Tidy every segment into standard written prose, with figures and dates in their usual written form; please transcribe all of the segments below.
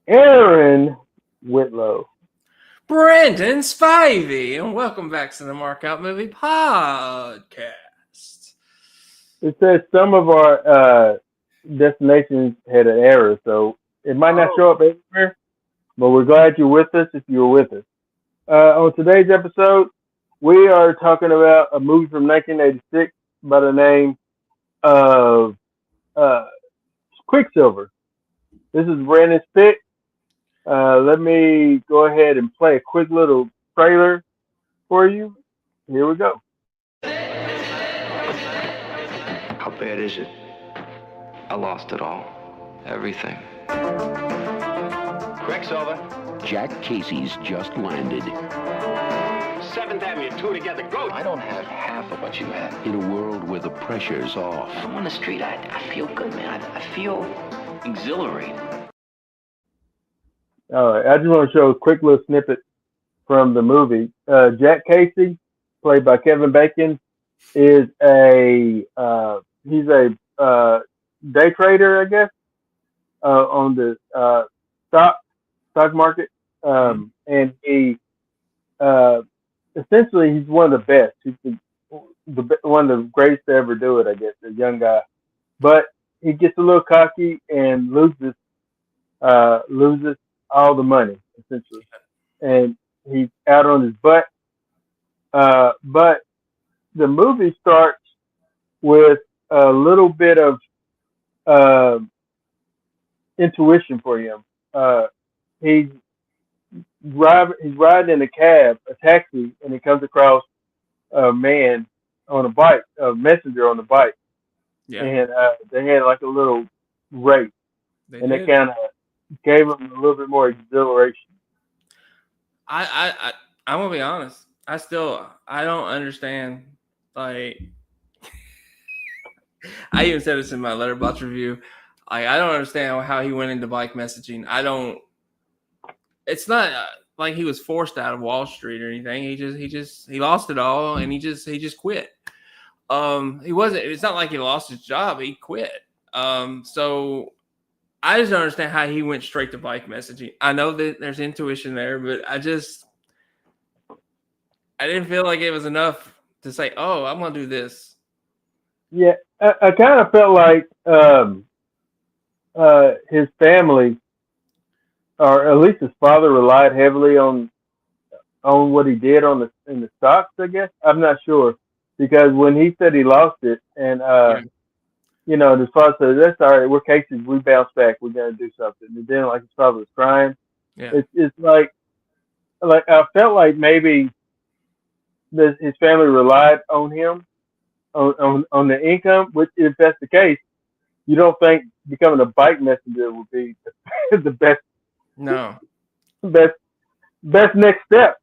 Aaron Whitlow. Brandon Spivey, and welcome back to the Markout Movie Podcast. It says some of our destinations had an error, so it might not show up everywhere, but we're glad you're with us if you're with us. On today's episode, we are talking about a movie from 1986 by the name of uh, Quicksilver. This is Brandon's pick. Let me go ahead and play a quick little trailer for you. Here we go. How bad is it? I lost it all. Everything. Quicksilver. Jack Casey's just landed 7th Avenue, two together. Go. I don't have half of what you have. in a world where the pressure's off. I'm on the street. I feel good, man. I feel exhilarated. All right, I just want to show a quick little snippet from the movie. Jack Casey, played by Kevin Bacon, is he's a day trader, I guess, on the stock market, and he essentially he's one of the best. He's one of the greatest to ever do it, I guess, a young guy. But he gets a little cocky and loses all the money essentially, and he's out on his butt. But the movie starts with a little bit of intuition for him. He's riding in a cab, a taxi, and he comes across a man on a bike, a messenger on a bike, and they had like a little race, and it kind of gave him a little bit more exhilaration. I'm gonna be honest. I don't understand. Like, I even said this in my letterbox review. Like, I don't understand how he went into bike messaging. It's not like he was forced out of Wall Street or anything. He lost it all and he just quit. It's not like he lost his job. He quit. So I just don't understand how he went straight to bike messaging. I know that there's intuition there, but I didn't feel like it was enough to say, "Oh, I'm gonna do this." Yeah, I kind of felt like his family, or at least his father, relied heavily on what he did in the stocks. I guess I'm not sure, because when he said he lost it, and his father said, "That's all right. We're cases. We bounce back. We're gonna do something." And then, like, his father was crying. Yeah, It's like I felt like maybe his family relied on him on the income. Which, if that's the case, you don't think becoming a bike messenger would be the best best next step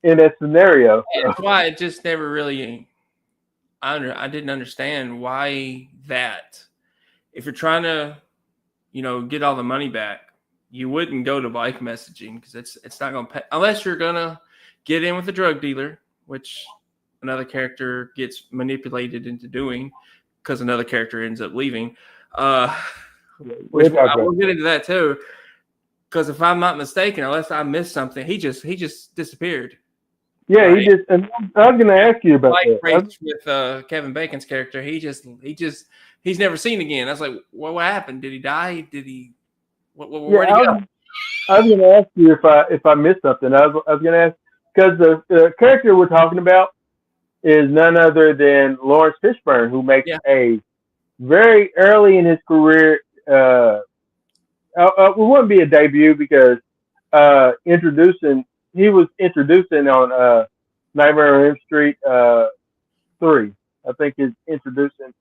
in that scenario. Yeah, that's why it just never really. I didn't understand why that. If you're trying to, get all the money back, you wouldn't go to bike messaging because it's not going to pay unless you're gonna get in with a drug dealer, which another character gets manipulated into doing because another character ends up leaving. Which I will get into that too. Because if I'm not mistaken, unless I missed something, he just disappeared. Yeah, right? He just. And I was going to ask you about that. With Kevin Bacon's character, he's never seen again. I was like, what happened? Did he die? Did he? Where'd he go? I was going to ask you if I missed something. I was going to ask because the character we're talking about is none other than Lawrence Fishburne, who makes a very early in his career. It wouldn't be a debut because he was introducing on Nightmare on Elm Street 3. I think he's introducing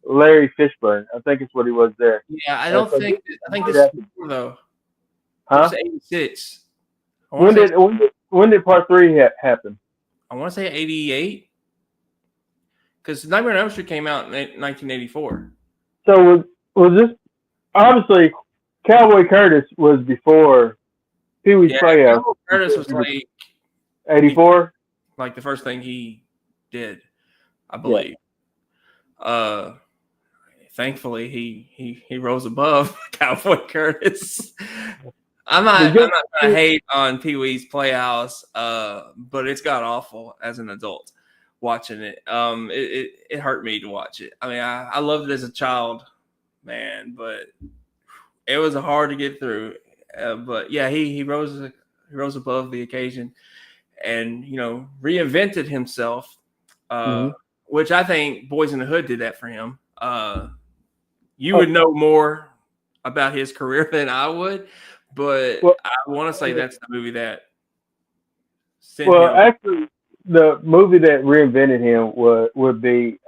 Larry Fishburne. I think it's what he was there. Yeah, I think this is before, though. Huh? It's 86. When did part 3 happen? I want to say 88. Because Nightmare on Elm Street came out in 1984. So was this obviously Cowboy Curtis was before Pee Wee's Playhouse? Cowboy Curtis was like 84, like the first thing he did, I believe. thankfully he rose above Cowboy Curtis. I'm Did not you- gonna hate on Pee Wee's Playhouse, but it's got awful as an adult watching it. It hurt me to watch it. I mean, I loved it as a child, man, but it was hard to get through. But yeah, he rose above the occasion, and reinvented himself, which I think Boys in the Hood did that for him. You would know more about his career than I would, but Well, I want to say that's the movie that sent well, him. actually, the movie that reinvented him would be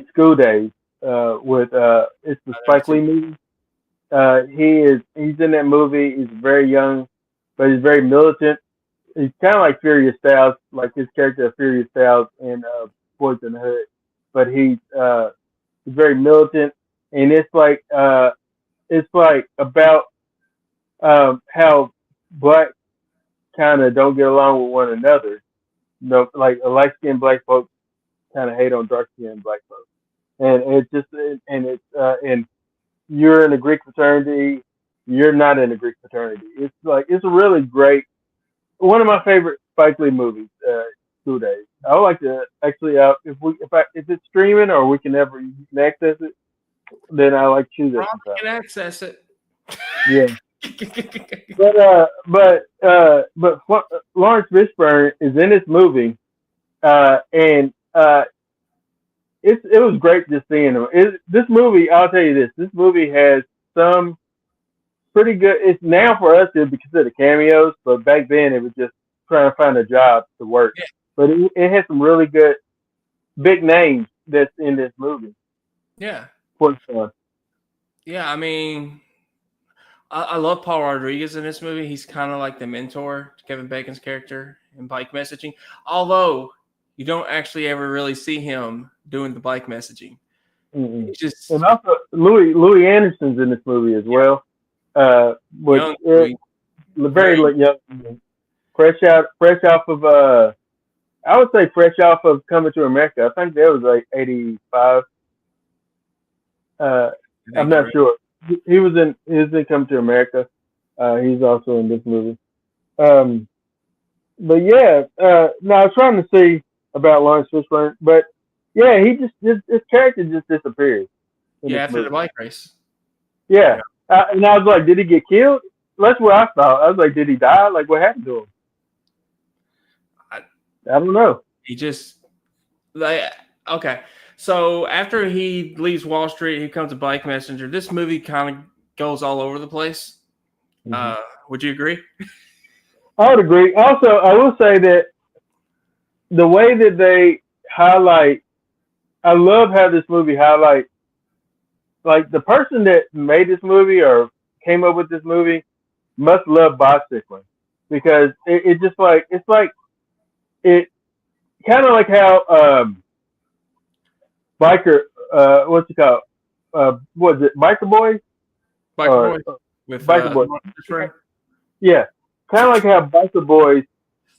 School Days. With it's the I never Spike Lee seen. movie. He's in that movie. He's very young, but he's very militant. He's kind of like Furious Styles, like his character of Furious Styles in Boys in the Hood. But he's very militant, and it's like about how black kind of don't get along with one another. Like a light skinned black folks kind of hate on dark skinned black folks, and and you're in a Greek fraternity, you're not in a Greek fraternity. It's a really great, one of my favorite Spike Lee movies. 2 days. I would like to actually, if it's streaming or you can access it, then I like to choose it Probably sometime. can access it. Yeah, but Lawrence Fishburne is in this movie, and it was great just seeing him. This movie, I'll tell you this. This movie has some pretty good. It's now for us it would be considered cameos, but back then it was just trying to find a job to work. Yeah. But it has some really good big names that's in this movie. Yeah. For fun. Yeah, I mean, I love Paul Rodriguez in this movie. He's kind of like the mentor to Kevin Bacon's character in bike messaging, although you don't actually ever really see him doing the bike messaging. He's just And also Louis Anderson's in this movie as well. Which young, very young, fresh off of I would say fresh off of Coming to America. I think that was like 85. I'm not sure. He was in Coming to America. He's also in this movie. But yeah, no, I was trying to see about Lawrence Fishburne, but yeah, his character just disappears. Yeah, after the bike race. Yeah, and I was like, did he get killed? That's what I thought. I was like, did he die? Like, what happened to him? I don't know. He just okay. So after he leaves Wall Street, he becomes a bike messenger. This movie kind of goes all over the place. Would you agree? I would agree. Also, I will say that the way that they highlight, I love how this movie highlights, like the person that made this movie or came up with this movie must love bicycling because it just like, it's like, it kind of like how biker, what's it called? What is it, Biker Boys? Biker Boy with Biker Boys. Yeah, kind of like how Biker Boys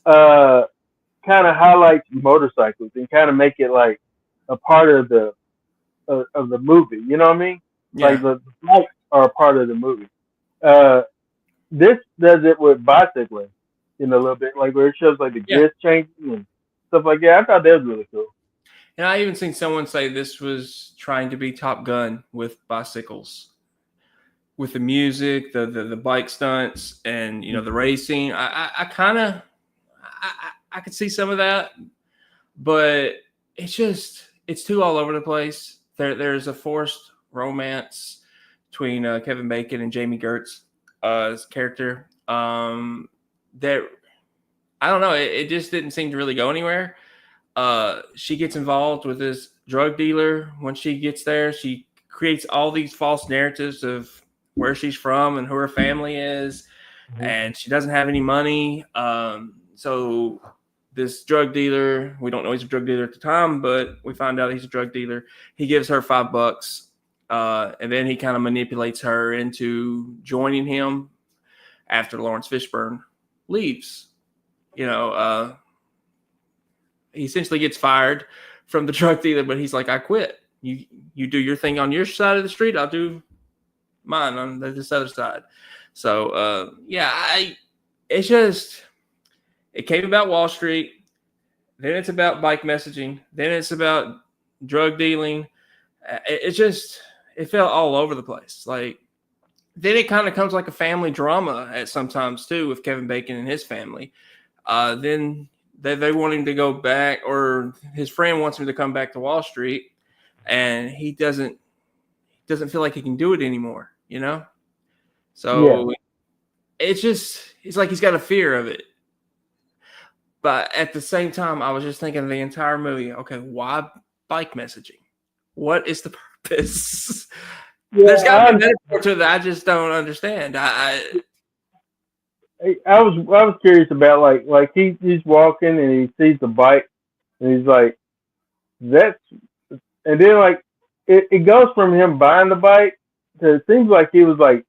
kind of highlights motorcycles and kind of make it like a part of the movie. You know what I mean? Yeah. Like the bikes are a part of the movie. This does it with bicycling in a little bit, like where it shows like the gears changing and stuff like that. I thought that was really cool. And I even seen someone say this was trying to be Top Gun with bicycles, with the music, the bike stunts, and the racing. I kind of I could see some of that, but it's too all over the place. There's a forced romance between Kevin Bacon and Jamie Gertz's character. That I don't know. It just didn't seem to really go anywhere. She gets involved with this drug dealer. When she gets there, she creates all these false narratives of where she's from and who her family is, and she doesn't have any money. So this drug dealer, we don't know he's a drug dealer at the time, but we find out he's a drug dealer. He gives her $5, and then he kind of manipulates her into joining him after Lawrence Fishburne leaves. He essentially gets fired from the drug dealer, but he's like, I quit. you do your thing on your side of the street, I'll do mine on this other side. So it's just it came about Wall Street, then it's about bike messaging, then it's about drug dealing. It felt all over the place. Like then it kind of comes like a family drama at sometimes too with Kevin Bacon and his family. Then they want him to go back, or his friend wants him to come back to Wall Street, and he doesn't feel like he can do it anymore, you know? So it's like he's got a fear of it. But at the same time, I was just thinking the entire movie, okay, why bike messaging? What is the purpose? There's got to be a metaphor to that I just don't understand. I was curious about like he's walking and he sees the bike and he's like that's and then like it goes from him buying the bike to it seems like he was like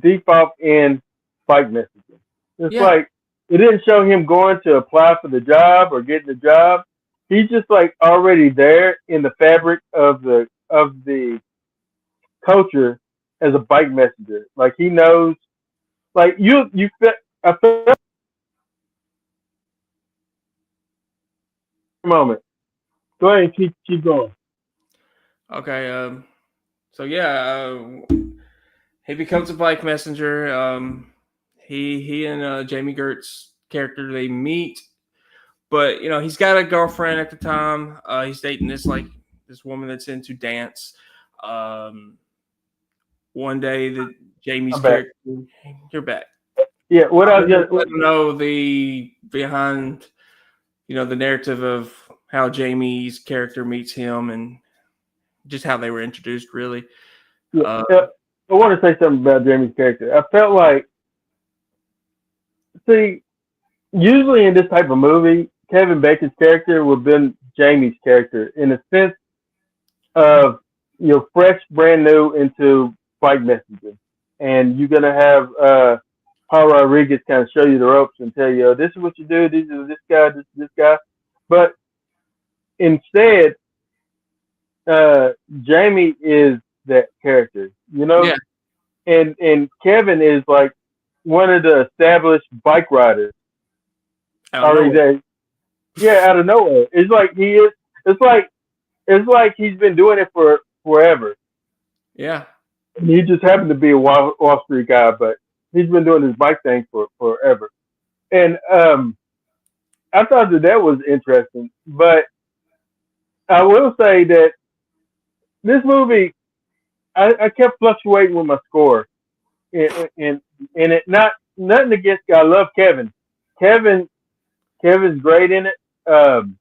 default in bike messaging. It's like it didn't show him going to apply for the job or getting the job. He's just like already there in the fabric of the culture as a bike messenger. Like he knows like I felt a moment. Go ahead and keep going. Okay, so he becomes a bike messenger. He and Jamie Gert's character, they meet, but he's got a girlfriend at the time. He's dating this woman that's into dance. One day that Jamie's character, you're back. Yeah, what I was gonna let him know the behind, the narrative of how Jamie's character meets him and just how they were introduced, really. I want to say something about Jamie's character. I felt like, usually in this type of movie, Kevin Bacon's character would have been Jamie's character in a sense of fresh, brand new into bike messaging, and you're gonna have Paul Rodriguez kind of show you the ropes and tell you, this is what you do, this guy, but instead, Jamie is that character, Yeah. and Kevin is like one of the established bike riders. Out of nowhere. It's like he is. It's like he's been doing it for forever. Yeah. And he just happened to be a Wall Street guy, but he's been doing this bike thing for forever. And I thought that was interesting. But I will say that this movie, I kept fluctuating with my score, and it nothing against. I love Kevin. Kevin's great in it, and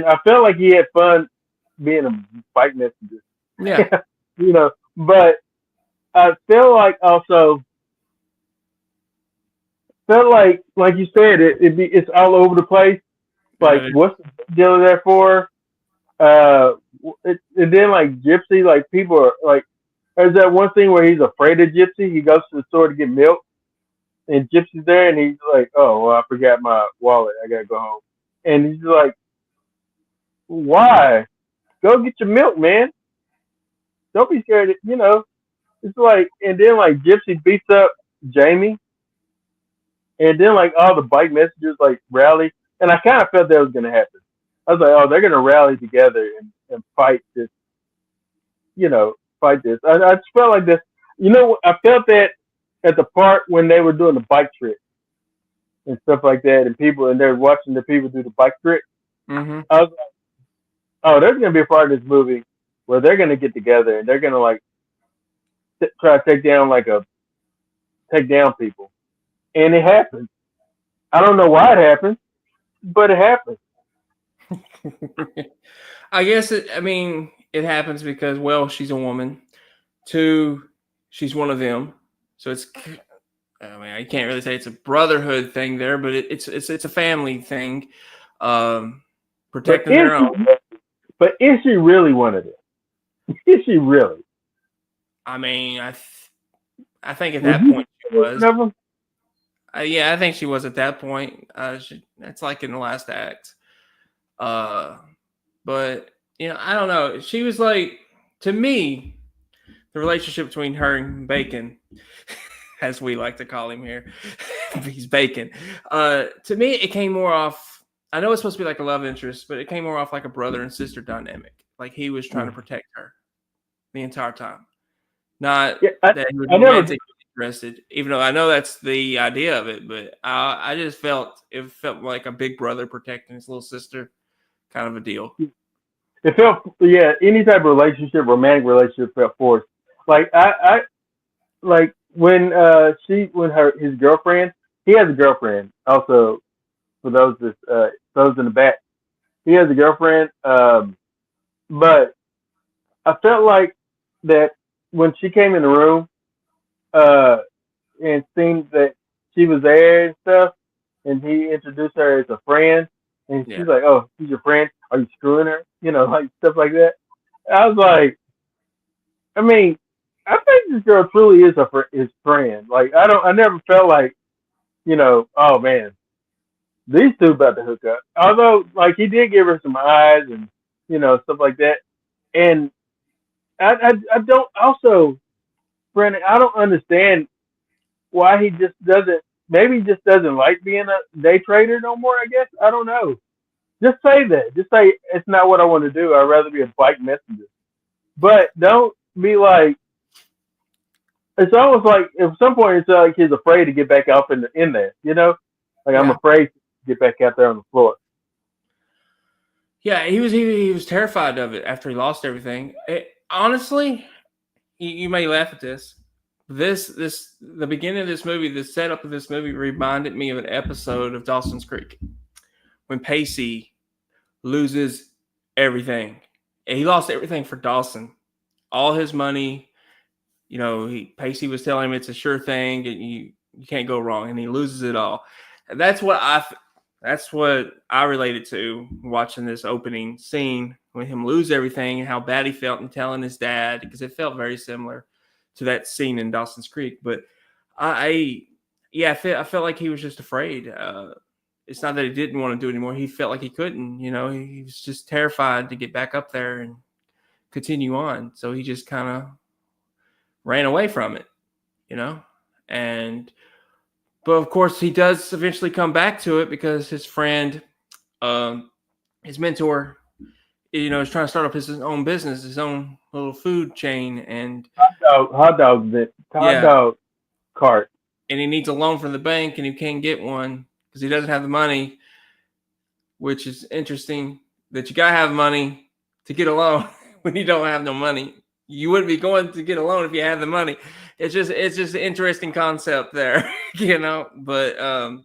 I felt like he had fun being a bike messenger. Yeah, but I feel like also like you said, it's all over the place. Like, what's the deal there for? And then like Gypsy, like people are like, there's that one thing where he's afraid of Gypsy. He goes to the store to get milk, and Gypsy's there, and he's like, "Oh, well, I forgot my wallet. I gotta go home." And he's like, "Why? Go get your milk, man. Don't be scared." It's like, and then like Gypsy beats up Jamie, and then like all the bike messengers like rally, and I kind of felt that was gonna happen. I was like, "Oh, they're gonna rally together and fight this." Fight this. I just felt like this. I felt that at the part when they were doing the bike trick and stuff like that, and they're watching the people do the bike trick. Mm-hmm. I was like, "Oh, there's gonna be a part of this movie where they're gonna get together and they're gonna like try to take down people," and it happens. I don't know why it happens, but it happens. I guess it happens because, well, she's a woman. 2, she's one of them. So I can't really say it's a brotherhood thing there, but it's a family thing. Protecting their own. But is she really one of them? Is she really? I think at that point she was. I think she was at that point. It's like in the last act. But I don't know. She was like, to me, the relationship between her and Bacon, as we like to call him here, he's Bacon. To me, it came more off. I know it's supposed to be like a love interest, but it came more off like a brother and sister dynamic. Like he was trying to protect her the entire time, not Yeah, that he was I never. romantically interested. Even though I know that's the idea of it, but I just felt it felt like a big brother protecting his little sister, kind of a deal. It felt, yeah, any type of relationship, romantic relationship felt forced. Like I like when when his girlfriend, he has a girlfriend. Also, for those in the back, he has a girlfriend. But I felt like that when she came in the room, uh, and seen that she was there and stuff, and he introduced her as a friend, and Yeah. she's like, "Oh, she's your friend? Are you screwing her?" Like stuff like that. I was like, I mean, I think this girl truly is his friend. Like, I never felt like, oh man, these two about to hook up. Although, like, he did give her some eyes and stuff like that. And I don't also, Brandon, I don't understand why he just doesn't. Maybe he just doesn't like being a day trader no more. I guess I don't know. Just say that. Just say it's not what I want to do. I'd rather be a bike messenger. But don't be like. It's almost like at some point it's like he's afraid to get back up in there. Like I'm Yeah. afraid to get back out there on the floor. Yeah, he was terrified of it after he lost everything. Honestly, you may laugh at this. The beginning of this movie, the setup of this movie reminded me of an episode of Dawson's Creek when Pacey loses everything. And he lost everything for Dawson, all his money. Pacey was telling him it's a sure thing, and you can't go wrong, and he loses it all. And that's what I related to watching this opening scene with him lose everything and how bad he felt and telling his dad, because it felt very similar to that scene in Dawson's Creek. But I felt like he was just afraid. It's not that he didn't want to do it anymore. He felt like he couldn't. He was just terrified to get back up there and continue on. So he just kind of ran away from it, and. But of course, he does eventually come back to it because his friend, his mentor, is trying to start up his own business, his own little food chain, and Hot yeah, dog cart. and he needs a loan from the bank, and he can't get one because he doesn't have the money, which is interesting. That you gotta have money to get a loan when you don't have no money. You wouldn't be going to get a loan if you had the money. It's just an interesting concept there, But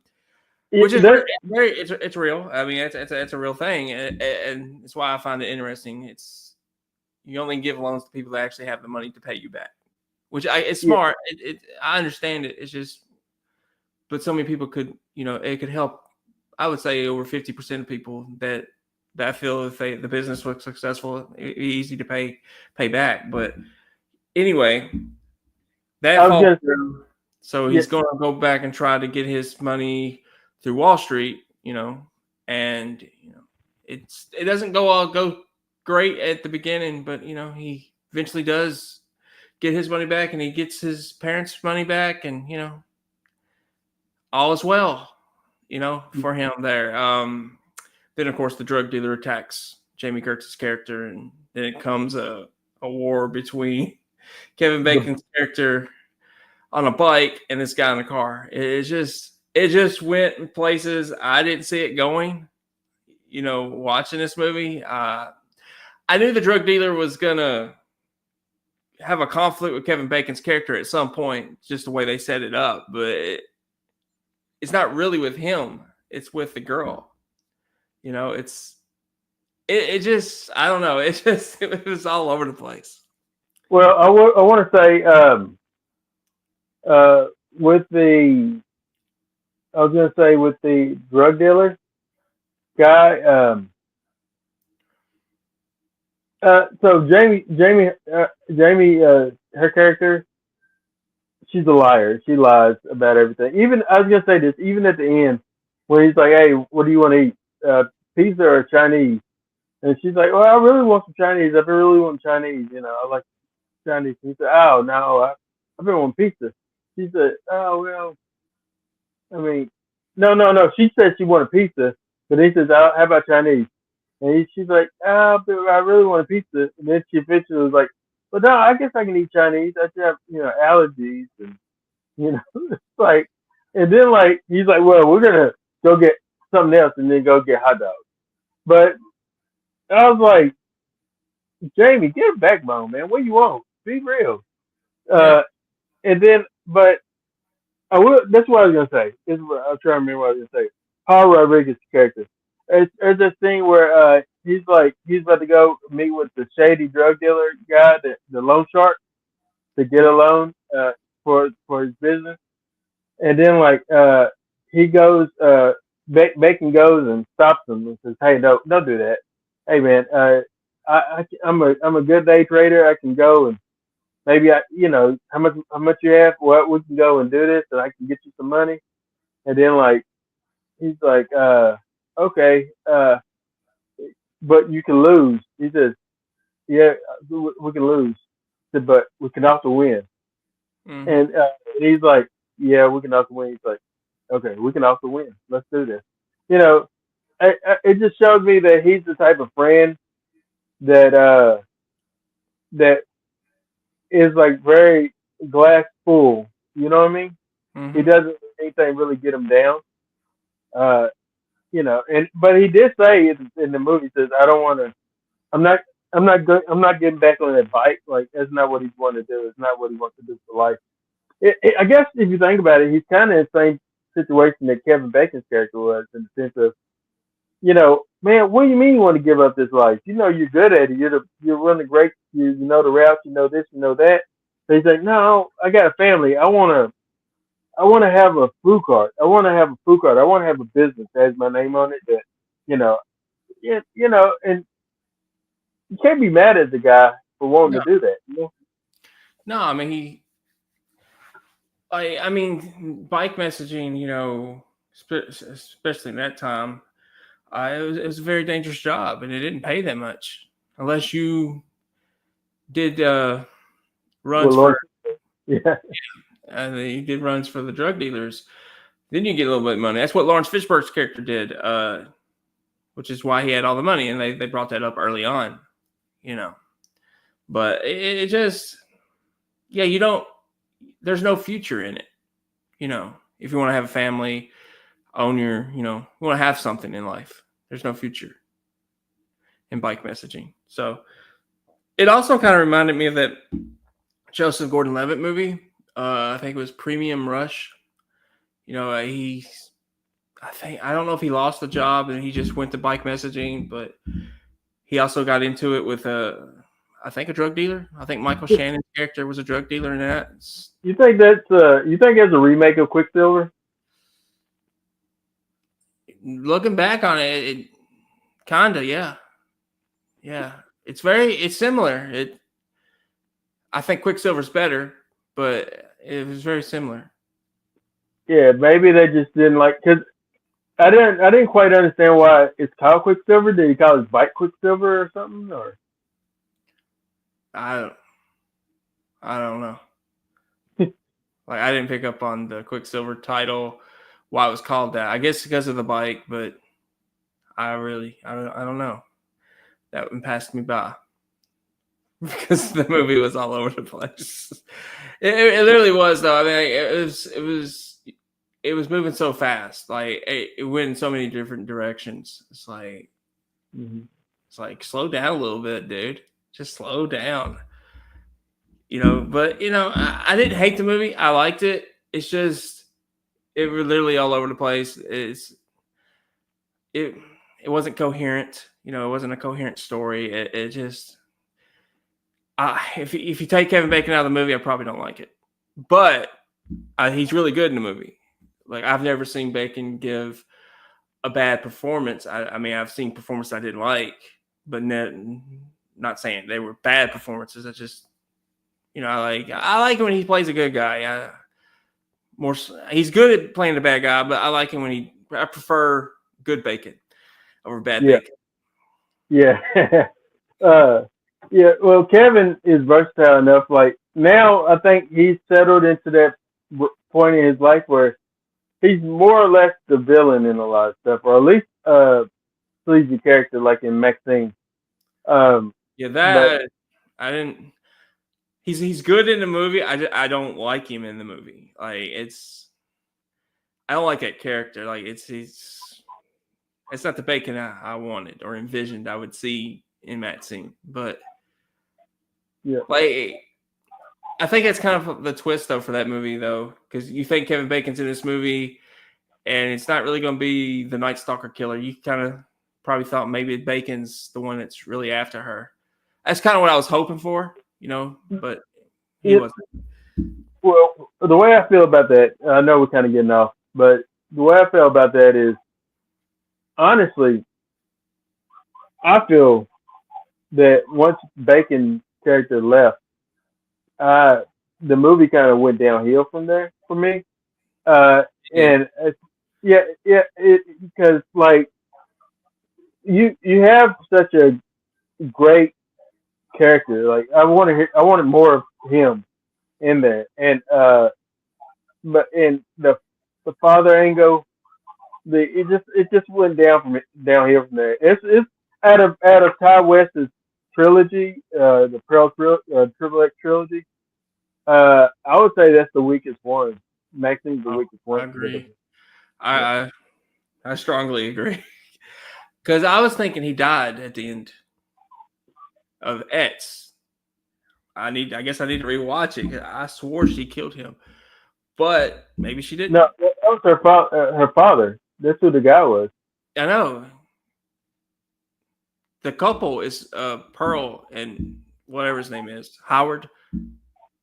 which is very it's real. I mean, it's a real thing, and it's why I find it interesting. You only give loans to people that actually have the money to pay you back, which it's smart. I understand it. It's just, but so many people could, it could help. I would say over 50% of people that feel if the business was successful, it'd be easy to pay back. But anyway, that falls through. So he's going to go back and try to get his money through Wall Street, and it doesn't go great at the beginning, but he eventually does get his money back, and he gets his parents' money back, and all is well, for him there. Then of course the drug dealer attacks Jamie Curtis's character, and then it comes a war between Kevin Bacon's character on a bike and this guy in the car. It just went places I didn't see it going. Watching this movie, I knew the drug dealer was gonna have a conflict with Kevin Bacon's character at some point, just the way they set it up. But it's not really with him; it's with the girl. It just, I don't know. It was all over the place. Well, I want to say with the I was going to say with the drug dealer guy. So Jamie, her character, she's a liar. She lies about everything. Even I was gonna say this. Even at the end, when he's like, "Hey, what do you want to eat? Pizza or Chinese?" And she's like, well, I really want some Chinese. I've been really wanting Chinese. I like Chinese. He said, oh, no, I've been wanting pizza. She said, oh, well, I mean, no, no, no. She said she wanted pizza, but he says, oh, how about Chinese? And she's like, but I really want a pizza. And then she eventually was like, well, no, I guess I can eat Chinese. I just have, allergies. And, it's like, and then like, he's like, well, we're going to go get something else and then go get hot dogs. But I was like, Jamie, get a backbone, man. What you want? Be real. Yeah. And then, but that's what I was gonna say. I'm trying to remember what I was gonna say. Paul Rodriguez's character. There's this scene where he's about to go meet with the shady drug dealer guy, the loan shark, to get a loan for his business, and then he goes Bacon goes and stops him and says, "Hey, no, don't do that. Hey, man, I'm a good day trader. I can go and maybe how much you have? Well, we can go and do this, and I can get you some money." And then he's like, okay, but you can lose. He says, yeah, we can lose, but we can also win. Mm-hmm. And he's like, yeah, we can also win. He's like, okay, we can also win. Let's do this. It just shows me that he's the type of friend that is like very glass full. You know what I mean? Mm-hmm. He doesn't let anything really get him down. Uh, but he did say in the movie, he says, "I don't want to. I'm not. I'm not getting back on that bike. Like that's not what he's wanting to do. It's not what he wants to do for life." I guess if you think about it, he's kind of in the same situation that Kevin Bacon's character was, in the sense of, man, what do you mean you want to give up this life? You know you're good at it. You're running great. You know the routes. You know this. You know that. So he's like, no, I got a family. I want to have a food cart. I want to have a food cart. I want to have a business that has my name on it. That you know, yeah, and you can't be mad at the guy for wanting No. to do that. No, I mean I mean, bike messaging, especially in that time, it was a very dangerous job, and it didn't pay that much unless you did runs Well, for yeah, you did runs for the drug dealers. Then you get a little bit of money. That's what Lawrence Fishburne's character did, which is why he had all the money, and they brought that up early on, But it just, yeah, you don't. There's no future in it, If you want to have a family, own your, you want to have something in life. There's no future in bike messaging. So it also kind of reminded me of that Joseph Gordon-Levitt movie. I think it was Premium Rush. I don't know if he lost the job and he just went to bike messaging, but he also got into it with I think a drug dealer. I think Michael Shannon's character was a drug dealer in that. you think that's a remake of Quicksilver? Looking back on it kinda, yeah. Yeah. It's similar. I think Quicksilver's better, but it was very similar. Yeah, maybe they just didn't like, because I didn't quite understand why it's called Quicksilver. Did he call his bike Quicksilver or something? Or I don't know. Like I didn't pick up on the Quicksilver title, why it was called that. I guess because of the bike, but I don't know. That one passed me by because the movie was all over the place. It literally was, though. I mean, it was moving so fast. Like it went in so many different directions. It's like, It's like, slow down a little bit, dude. Just slow down. But I didn't hate the movie. I liked it. It's just it was literally all over the place. It wasn't coherent. It wasn't a coherent story. It just if you take Kevin Bacon out of the movie, I probably don't like it. But he's really good in the movie. Like I've never seen Bacon give a bad performance. I mean, I've seen performances I didn't like, but not saying they were bad performances. I just I like when he plays a good guy. He's good at playing the bad guy, but I like him when I prefer good Bacon over bad Bacon. Yeah. uh, yeah. Well, Kevin is versatile enough. Like now, I think he's settled into that point in his life where he's more or less the villain in a lot of stuff, or at least sleazy character like in Maxine. Um, Yeah, but that I didn't. He's good in the movie. I don't like him in the movie. Like I don't like that character. Like it's not the Bacon I wanted or envisioned I would see in that scene. But yeah, like I think it's kind of the twist though for that movie though, because you think Kevin Bacon's in this movie, and it's not really going to be the Night Stalker killer. You kind of probably thought maybe Bacon's the one that's really after her. That's kind of what I was hoping for, but he it, wasn't. well, the way I feel about that, I know we're kind of getting off, but the way I feel about that is honestly, I feel that once Bacon's character left, uh, the movie kind of went downhill from there for me. Yeah, And yeah, yeah, because like you have such a great character. Like I wanted more of him in there, and but in the father angle, it just went downhill from there. It's out of Ty West's trilogy, the Triple X trilogy. I would say that's the weakest one. Maxine's the weakest I one. agree. Yeah. I strongly agree because I was thinking he died at the end of X. I guess I need to rewatch it. 'Cause I swore she killed him, but maybe she didn't. No, that was her father. That's who the guy was. I know the couple is Pearl and whatever his name is, Howard. That's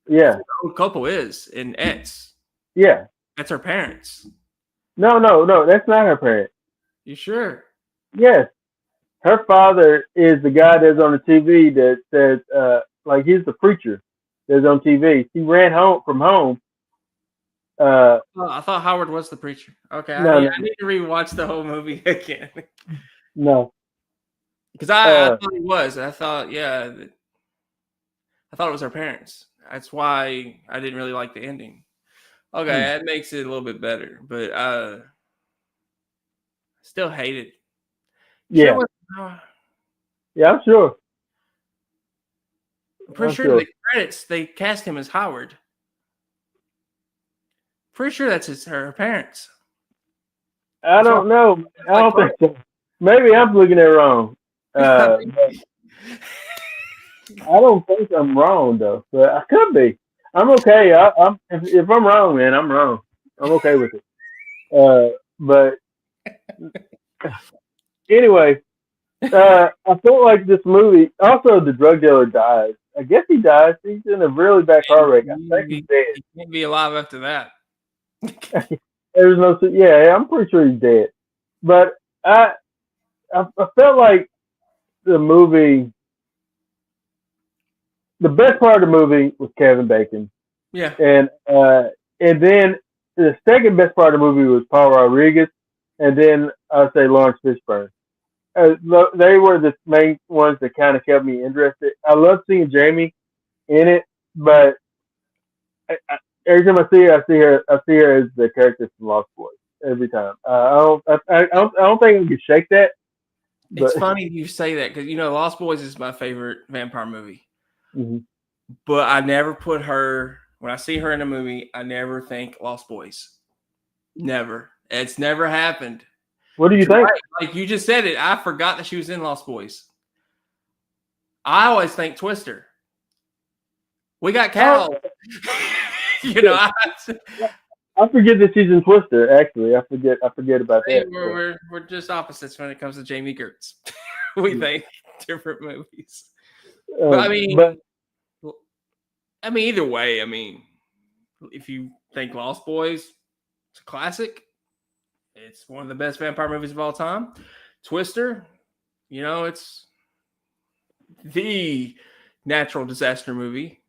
Yeah, what the couple is in X. yeah. That's her parents. No, no, no. That's not her parent. You sure? Yes, her father is the guy that's on the TV that says, like he's the preacher that's on TV. She ran home from home. Uh, Oh, I thought Howard was the preacher. Okay, no, no, I need to rewatch the whole movie again no. because I Uh, thought he was. I thought I thought it was her parents. That's why I didn't really like the ending. Okay, hmm, that makes it a little bit better, but still hate it. Sure, yeah, uh, yeah. I'm sure. I'm pretty I'm sure sure. the credits they cast him as Howard. Pretty sure that's her parents. I That's why don't know. I like don't think so. Maybe I'm looking at it wrong. Pearl. But I don't think I'm wrong though. But I could be. I'm okay. I'm if I'm wrong, man, I'm wrong. I'm okay with it. But anyway, I felt like this movie. Also, the drug dealer dies. I guess he dies. He's in a really bad car wreck. I think he's He can't be alive after that. dead. There's no. Yeah, I'm pretty sure he's dead. But I felt like the movie. The best part of the movie was Kevin Bacon, Yeah. and then the second best part of the movie was Paul Rodriguez, and then I'd say Lawrence Fishburne. They were the main ones that kind of kept me interested. I love seeing Jamie in it, but every time I see her, I see her as the character from Lost Boys every time. I don't think I can shake that. But It's funny you say that because Lost Boys is my favorite vampire movie. mhm. But I never put her when I see her in a movie, I never think Lost Boys. Never. It's never happened. What do But you you're think? right. Like you just said it. I forgot that she was in Lost Boys. I always think Twister. We got Oh, Cal. you know, I, I forget that she's in Twister. Actually, I forget about that. we're just opposites when it comes to Jamie Gertz. we think different movies. But But either way, if you think Lost Boys, it's a classic. It's one of the best vampire movies of all time. Twister, it's the natural disaster movie.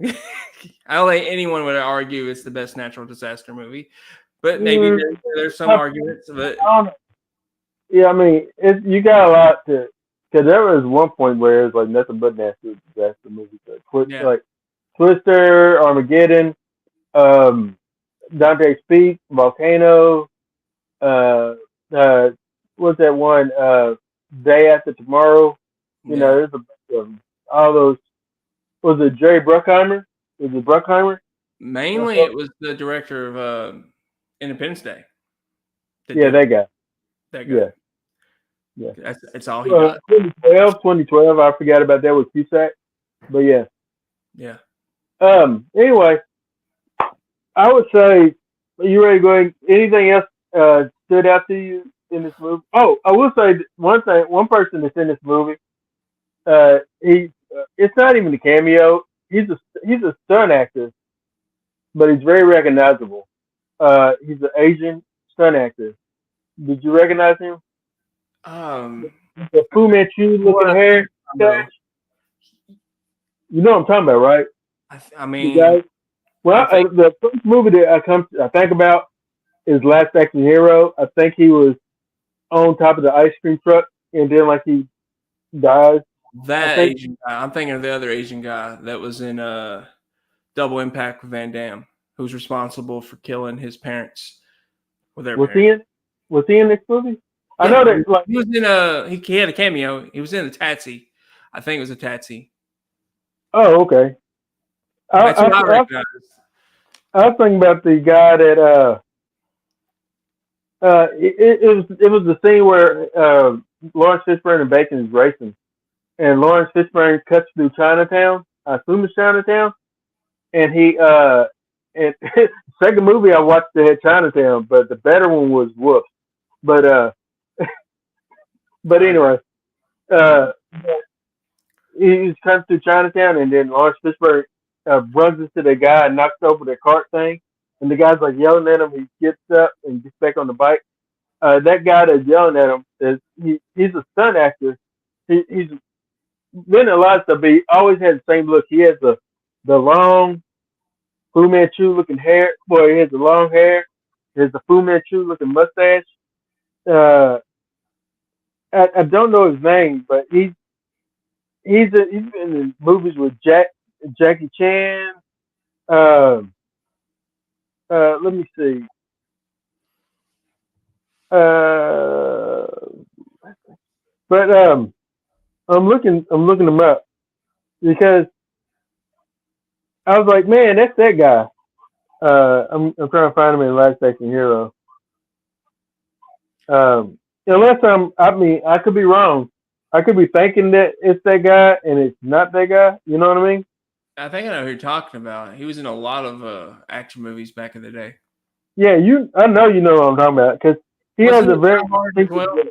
I don't think anyone would argue it's the best natural disaster movie, but maybe there's some arguments. But yeah, you got a lot to. because there was one point where it was like nothing but nasty disaster movies, Yeah. like Twister, Armageddon, um, Dante's Peak, Volcano, uh, uh, what's that one? Day After Tomorrow. You know, Yeah. there's a bunch of them. All those. Was it Jerry Bruckheimer? Was it Bruckheimer? Mainly, it was the director of Independence Day. That Yeah, did it. that guy. That guy. Yeah, yeah. That's all he does. 2012. I forgot about that with Cusack. But yeah. Yeah. Anyway, I would say, are you ready to go ahead? Anything else stood out to you in this movie? Oh, I will say one thing. One person that's in this movie. It's not even a cameo. He's a stunt actor, but he's very recognizable. He's an Asian stunt actor. Did you recognize him? Um, The Fu Manchu looking What? hair. no. You know what I'm talking about, right? I The mean, guy. Well, I think the first movie that I think about is Last Action Hero. I think he was on top of the ice cream truck, and then like he dies. I that think Asian guy. I'm thinking of the other Asian guy that was in Double Impact with Van Damme, who's responsible for killing his parents or their was parents. he in was he in this movie? I Yeah, know that like he was in a he had a cameo. He was in a Tatsy. I think it was a Tatsy. oh okay. I, That's I, what I I, recognize. I was thinking about the guy that it was the scene where Lawrence Fishburne and Bacon is racing, and Lawrence Fishburne cuts through Chinatown. I assume it's Chinatown, and he and second movie I watched that had Chinatown, but the better one was Wolf. But but I, anyway, uh, he's cutting through Chinatown, and then Lawrence Fishburne runs into the guy and knocks over the cart thing, and the guy's like yelling at him. He gets up and gets back on the bike. That guy that's yelling at him he's a stunt actor. He's been in a lot of stuff, but he always has the same look. He has the long Fu Manchu looking hair. Boy, he has the long hair. He has the Fu Manchu looking mustache. Uh, I don't know his name, but he's been in movies with Jackie Chan. Um, let me see. Uh, but I'm looking him up because I was like, man, that's that guy. I'm trying to find him in Last Action Hero. Unless I mean, I could be wrong. I could be thinking that it's that guy and it's not that guy. You know what I mean? I think I know who you're talking about. He was in a lot of action movies back in the day. Yeah, I know you know what I'm talking about because he Was has he a in very Die Hard as distinctive well? look.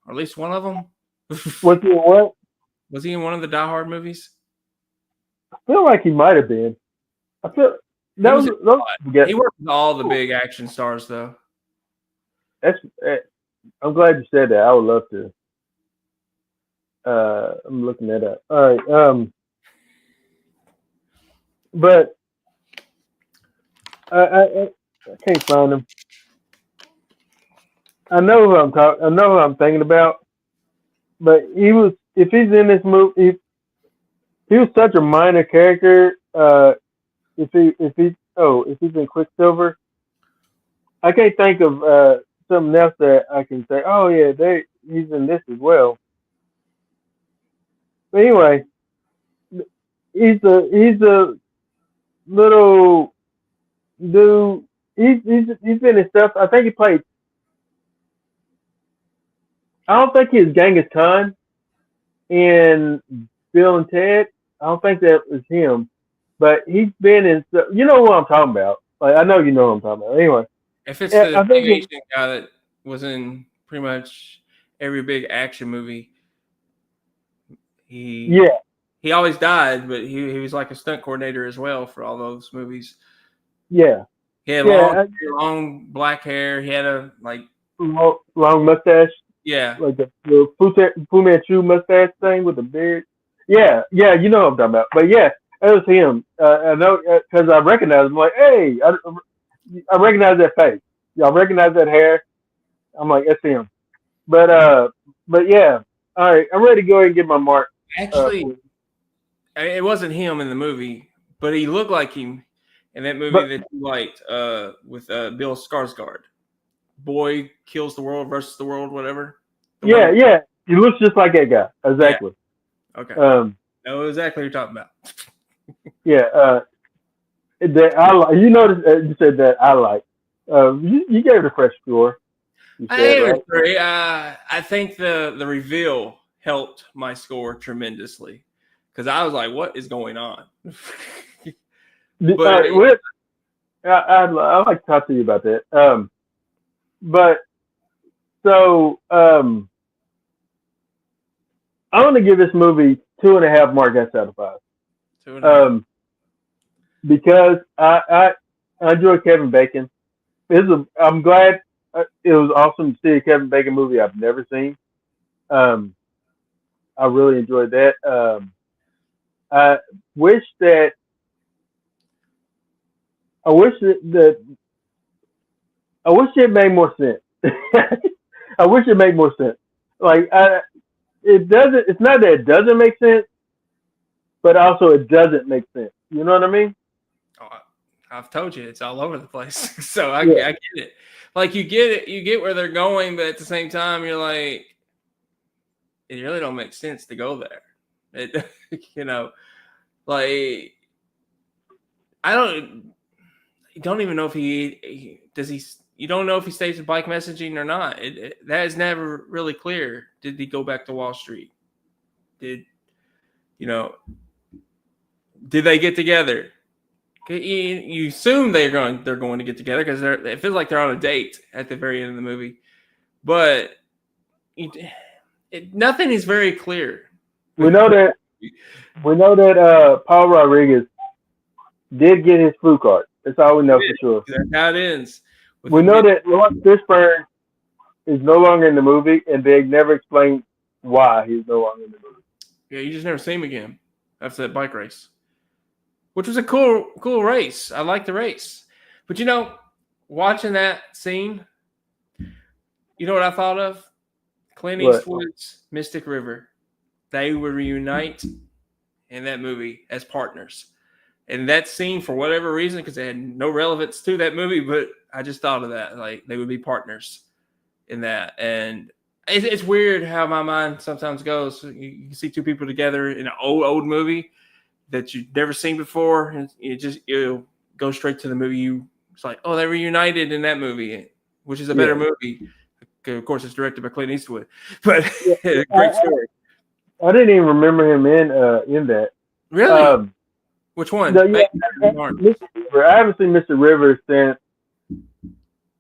Or at least one of them? Was he in what? Was he in one of the Die Hard movies? I feel like he might have been. I feel He that was was in a those. lot. He worked with all the big action stars, though. That's. I'm glad you said that. I would love to. I'm looking that up. All right. But I can't find him. I know who I'm talking. I know who I'm thinking about. But he was. If he's in this movie, he was such a minor character. If he's in Quicksilver, I can't think of something else that I can say. Oh yeah, he's in this as well. But anyway, he's a little dude. He's been in stuff. I think he played. I don't think he's Genghis Khan in Bill and Ted. I don't think that was him, but he's been in. You know what I'm talking about? Like I know you know what I'm talking about. Anyway, If it's the I big think Asian guy that was in pretty much every big action movie, he yeah, he always died, but he was like a stunt coordinator as well for all those movies. yeah, He had yeah. long black hair. He had a Long mustache, yeah. like the Fu Manchu mustache thing with the beard. Yeah, yeah, you know what I'm talking about. But yeah, it was him. I know because I recognize him. Like, hey, I recognize that face. Y'all recognize that hair. I'm like, it's him. But but yeah. All right, I'm ready to go ahead and get my mark. Actually, it wasn't him in the movie, but he looked like him in that movie But- that you liked with Bill Skarsgård. Boy kills the world versus the world, whatever. The yeah, one- yeah. He looks just like that guy. Exactly. Okay. No, know exactly what you're talking about. yeah. That I like. You noticed you said that I like. You gave it a fresh score. You I said, gave it right? a 3. I think the reveal helped my score tremendously because I was like, "What is going on?" But I'd like to talk to you about that. But so I'm going to give this movie 2.5 marks out of 5. 2.5. Because I enjoy Kevin Bacon. I'm glad it was awesome to see a Kevin Bacon movie I've never seen. I really enjoyed that. I wish that I wish that I wish it made more sense. I wish it made more sense. Like it doesn't. It's not that it doesn't make sense, but also it doesn't make sense. You know what I mean? Oh, I've told you it's all over the place. So I Yeah. get it. Like you get it, you get where they're going, but at the same time, you're like, it really don't make sense to go there. It, like I don't even know if he does. You don't know if he stays with bike messaging or not. That is never really clear. Did he go back to Wall Street? Did Did they get together? You assume they're going to get together because it feels like they're on a date at the very end of the movie, but nothing is very clear. We know that Paul Rodriguez did get his flu card. That's all we know for sure. That's how it ends. We know that Lawrence Fishburne is no longer in the movie, and they never explained why he's no longer in the movie. Yeah, you just never see him again after that bike race, which was a cool race. I liked the race. But watching that scene, you know what I thought of? Clint What? Eastwood's Mystic River. They would reunite in that movie as partners. And that scene, for whatever reason, because it had no relevance to that movie, but I just thought of that. Like, they would be partners in that. And it's weird how my mind sometimes goes. You can see two people together in an old movie that you've never seen before, and you'll go straight to the movie. It's like, oh, they reunited in that movie, which is a better movie. Of course, it's directed by Clint Eastwood, but great story. I didn't even remember him in that. Really? Which one? No, yeah, Mr. River. I haven't seen Mr. River since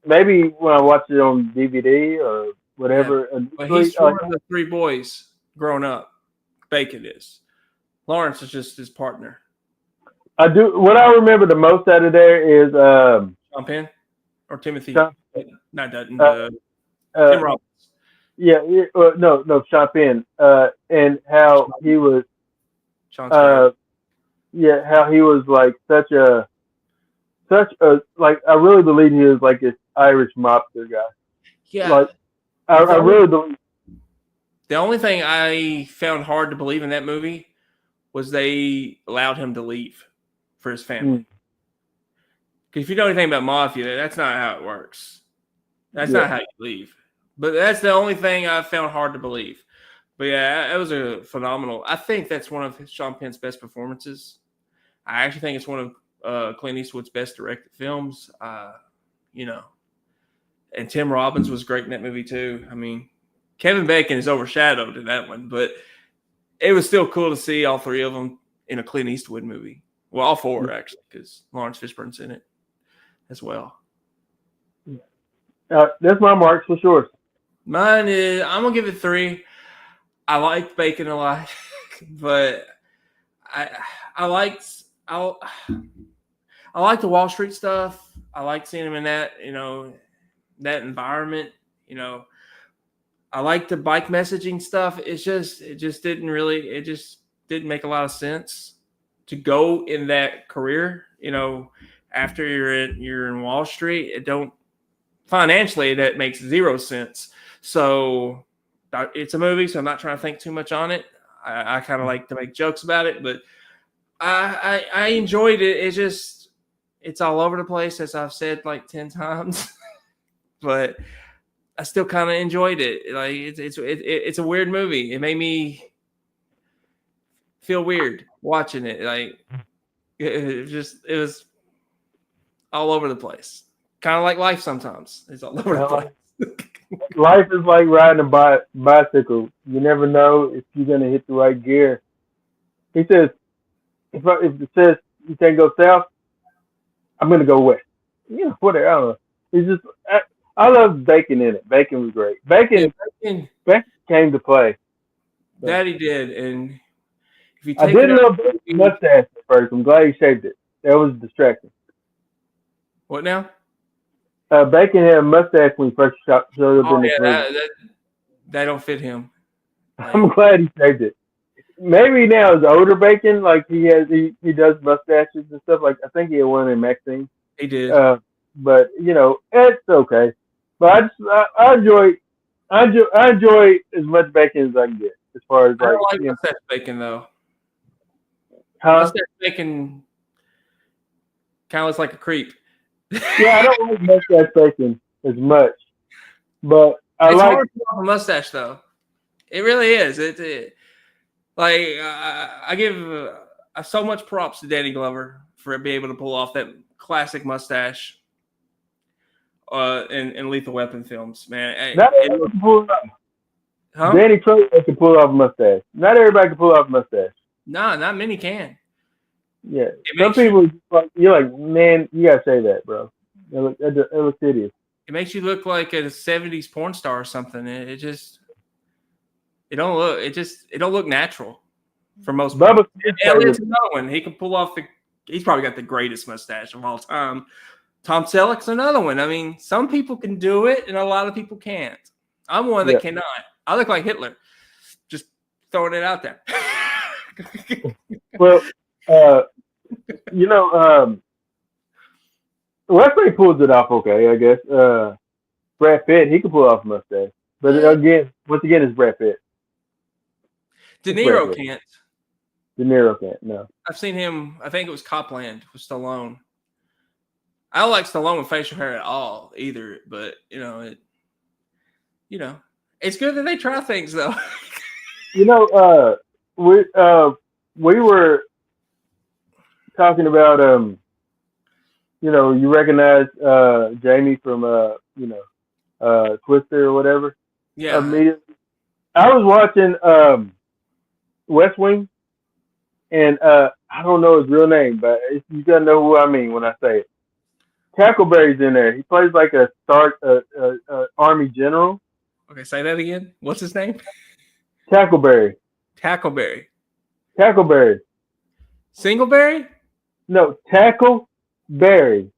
maybe when I watched it on DVD or whatever. Yeah. But he's one of the three boys grown up. Bacon is. Lawrence is just his partner. I do. What I remember the most out of there is Sean Penn or Timothy. Not Dutton. Tim Robbins. Yeah. No. Sean Penn. And how he was. Yeah, how he was like such a like I really believe he was like this Irish mobster guy. Yeah. Like I really believe. The only thing I found hard to believe in that movie was they allowed him to leave for his family. Because if you know anything about mafia, that's not how it works. That's not how you leave. But that's the only thing I found hard to believe. But yeah, it was a phenomenal. I think that's one of Sean Penn's best performances. I actually think it's one of Clint Eastwood's best directed films. And Tim Robbins was great in that movie too. I mean, Kevin Bacon is overshadowed in that one, but it was still cool to see all three of them in a Clint Eastwood movie. Well, all four actually, because Lawrence Fishburne's in it as well. That's my marks for sure. Mine is I'm gonna give it 3. I liked Bacon a lot, but I liked the Wall Street stuff. I liked seeing him in that, that environment. I like the bike messaging stuff. It just didn't make a lot of sense to go in that career. After you're in Wall Street, financially that makes 0 sense. So it's a movie, so I'm not trying to think too much on it. I kind of like to make jokes about it, but I enjoyed it. It's all over the place, as I've said like 10 times, but I still kind of enjoyed it. Like it's a weird movie. It made me feel weird watching it. Like it was all over the place. Kind of like life sometimes. It's all over the place. Life is like riding a bicycle. You never know if you're gonna hit the right gear. He says, if it says you can't go south, I'm gonna go west. You know, whatever. I don't know. It's just I love Bacon in it. Bacon was great. Bacon came to play. So. That he did, and if you I take didn't love Bacon's mustache at first. I'm glad he shaved it. That was distracting. What now? Bacon had a mustache when he first showed up in this movie. That don't fit him. Like, I'm glad he saved it. Maybe now as older Bacon, like he does mustaches and stuff. Like I think he had one in Maxine. He did. But you know, it's okay. But I enjoy as much Bacon as I can get. As far as I like, don't like mustache Bacon though. Huh? Mustache Bacon kind of looks like a creep. Yeah, I don't like mustache Bacon as much, but It's hard to pull off a mustache though. It really is. I give so much props to Danny Glover for being able to pull off that classic mustache in Lethal Weapon films, man. Not everybody can pull it off. Huh? Danny Trejo can pull off a mustache. Not everybody can pull off a mustache. No, not many can. Yeah, some people you're like, man, you gotta say that, bro. It looks hideous. It makes you look like a '70s porn star or something. It don't look natural for most people. Elliot's another one. He can pull off he's probably got the greatest mustache of all time. Tom Selleck's another one. I mean, some people can do it and a lot of people can't. I'm one that cannot. I look like Hitler. Just throwing it out there. Well, you know, Wesley pulls it off okay, I guess. Brad Pitt, he can pull off a mustache. But once again, it's Brad Pitt. De Niro can't. De Niro can't, no. I've seen him, I think it was Copland with Stallone. I don't like Stallone with facial hair at all either, but it's good that they try things though. We were talking about you recognize Jamie from Twister or whatever. Yeah. I was watching West Wing, and I don't know his real name, but you gotta know who I mean when I say it. Tackleberry's in there. He plays like a army general. Okay, say that again. What's his name? Tackleberry. Tackleberry. Singleberry? No, Tackleberry.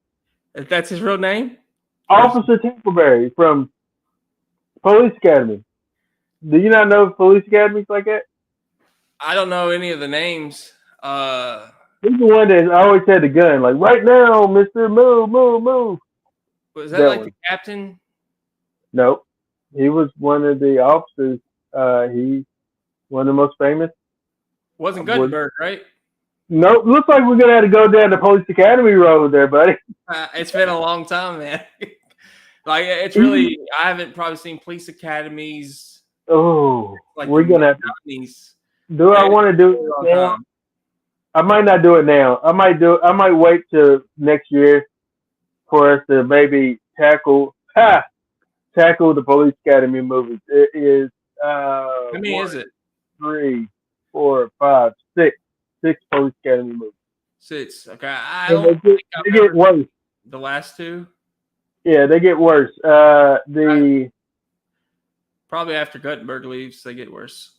That's his real name? Officer Tackleberry from Police Academy. Do you not know Police Academies like that? I don't know any of the names. He's the one that always had the gun, like right now, Mister, move. Was that like the captain? Nope. He was one of the officers. He one of the most famous. Wasn't Gutenberg, right? Nope. Looks like we're gonna have to go down the Police Academy road there, buddy. It's been a long time, man. Like it's really, I haven't probably seen police academies. Oh, like we're gonna have to. Do I want to do it now? I might not do it now. I might wait till next year for us to maybe tackle the Police Academy movies. It is how many is it? 3, 4, 5, 6 Police Academy movies. 6. Okay, I don't think they get worse. The last 2. Yeah, they get worse. Probably after Gutenberg leaves, they get worse.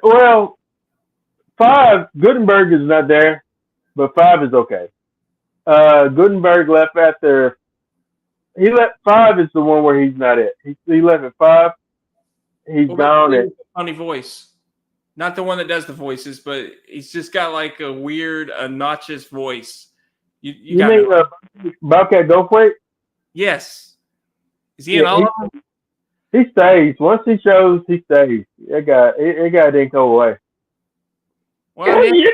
Well, 5 Gutenberg is not there, but 5 is okay. Gutenberg left after. He left 5 is the one where he's not at. He left at 5. He's gone at funny voice. Not the one that does the voices, but he's just got like a weird, obnoxious voice. You mean Bobcat Goldthwait? Yes. Is he in all of them? He stays. Once he shows, he stays. It guy didn't go away. Well, he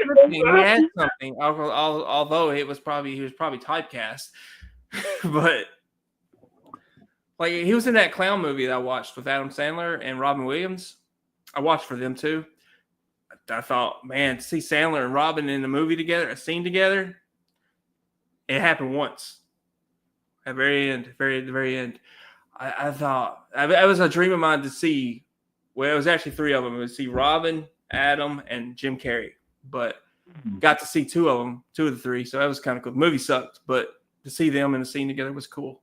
had something. Although he was probably typecast, but like he was in that clown movie that I watched with Adam Sandler and Robin Williams. I watched for them too. I thought, man, to see Sandler and Robin in a movie together, a scene together, it happened once. At the very end. I thought it was a dream of mine to see. Well, it was actually three of them. It was see Robin, Adam, and Jim Carrey. But got to see two of the three. So that was kind of cool. The movie sucked, but to see them in a scene together was cool.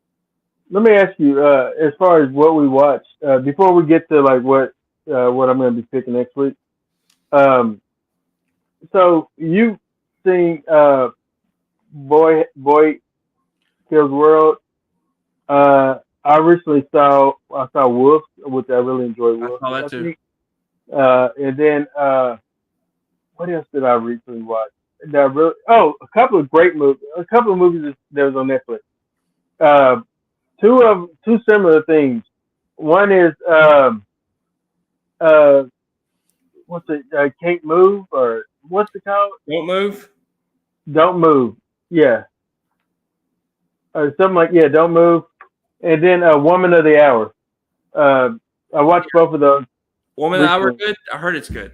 Let me ask you, as far as what we watched, before we get to like what I'm going to be picking next week. So you've seen Boy Kills World. I recently saw Wolf, which I really enjoyed. Wolf. I saw that too. And then what else did I recently watch? A couple of great movies. A couple of movies that was on Netflix. Two similar things. One is what's it? Can't Move, or what's it called? Don't Move. Don't Move. Yeah. Or something like Don't Move. And then Woman of the Hour. I watched both of those. Woman of the Hour good? I heard it's good.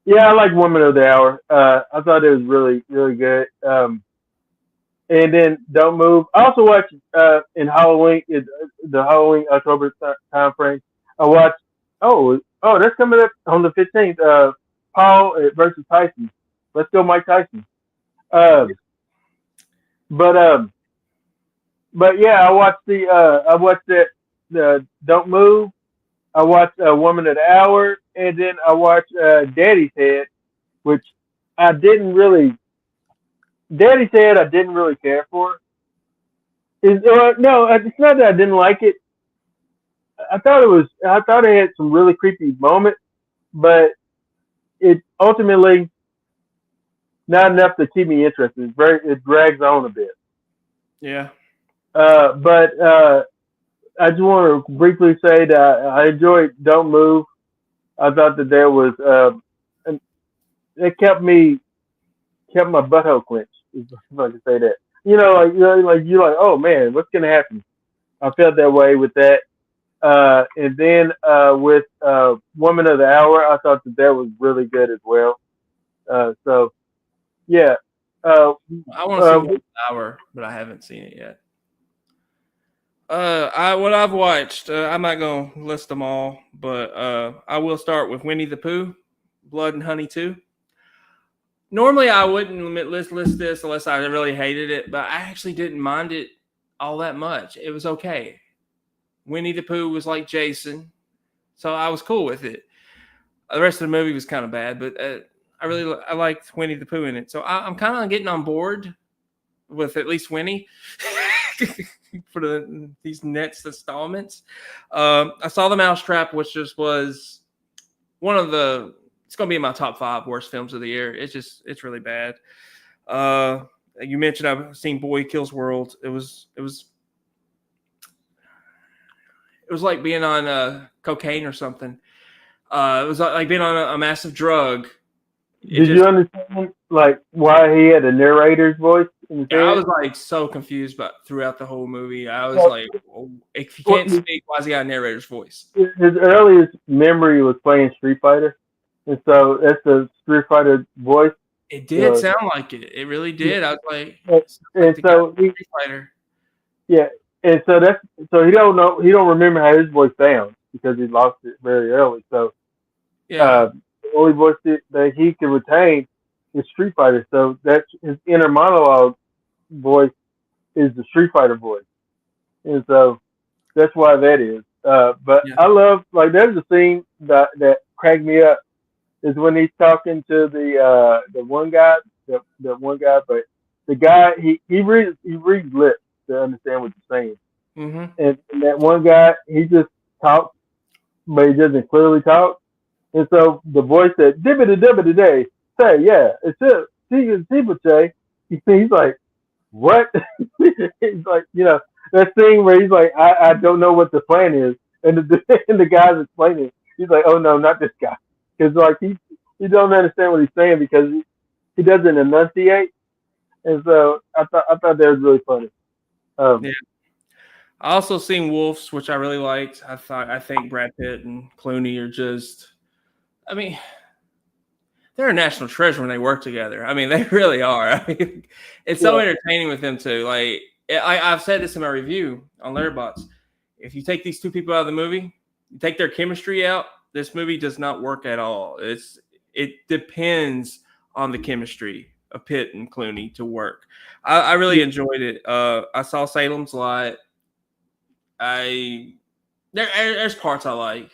Yeah, I like Woman of the Hour. I thought it was really, really good. And then Don't Move. I also watched in Halloween, the Halloween October time frame. I watched. Oh, that's coming up on the 15th. Paul versus Tyson. Let's go, Mike Tyson. But yeah, I watched the Don't Move. I watched Woman of the Hour, and then I watched Daddy's Head, which Daddy's Head I didn't really care for. No, it's not that I didn't like it. I thought it had some really creepy moments, but it ultimately not enough to keep me interested. It drags on a bit. Yeah. But I just want to briefly say that I enjoyed Don't Move. I thought that there was it kept my butthole clenched, if I can say that. You're like, oh man, what's gonna happen? I felt that way with that. And then with Woman of the Hour, I thought that was really good as well. So yeah. I want to see Woman of the Hour, but I haven't seen it yet. What I've watched, I'm not gonna list them all, but I will start with Winnie the Pooh, Blood and Honey 2. Normally, I wouldn't list this unless I really hated it, but I actually didn't mind it all that much. It was okay. Winnie the Pooh was like Jason, so I was cool with it. The rest of the movie was kind of bad, but I liked Winnie the Pooh in it, so I'm kind of getting on board with at least Winnie. For these next installments. I saw The Mousetrap, which just was one of it's going to be in my top 5 worst films of the year. It's really bad. You mentioned I've seen Boy Kills World. It was like being on cocaine or something. It was like being on a massive drug. Did you understand like why he had a narrator's voice? I was like so confused throughout the whole movie. I was like, oh, if he can't speak, why has he got a narrator's voice? His earliest memory was playing Street Fighter, and so that's the Street Fighter voice. It did sound like it. It really did. I was like, and so Street Fighter. Yeah, and so he don't remember how his voice sounds because he lost it very early. So yeah. The only voice that he can retain is Street Fighter. So that's his inner monologue voice is the Street Fighter voice, and so that's why that is. But yeah. I love there's a scene that cracked me up is when he's talking to the one guy, but the guy he reads lips to understand what you're saying, and that one guy he just talks, but he doesn't clearly talk. And so the voice said, "Dibbity day, say yeah, it's it. He's like, what?" He's like, that thing where he's like, I don't know what the plan is, and and the guy's explaining. He's like, oh no, not this guy, because like he don't understand what he's saying because he doesn't enunciate, and so I thought that was really funny. Yeah. I also seen Wolves, which I really liked. I think Brad Pitt and Clooney are just, I mean, they're a national treasure when they work together. I mean, they really are. I mean, it's so entertaining with them too. Like I've said this in my review on Letterboxd. If you take these two people out of the movie, you take their chemistry out, this movie does not work at all. It depends on the chemistry of Pitt and Clooney to work. I really enjoyed it. I saw Salem's Lot. There's parts I like.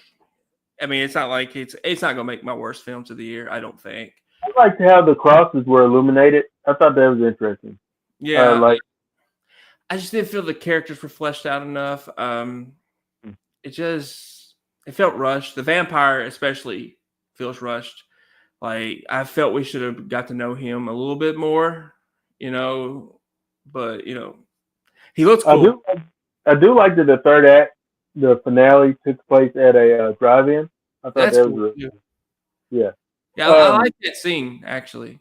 I mean, it's not like it's not gonna make my worst films of the year. I don't think. I liked how the crosses were illuminated. I thought that was interesting. Yeah, I just didn't feel the characters were fleshed out enough. It felt rushed. The vampire especially feels rushed. Like I felt we should have got to know him a little bit more, but he looks cool. I do like that the third act, the finale took place at a drive-in. I thought That's that cool. was yeah. Yeah, I like that scene actually.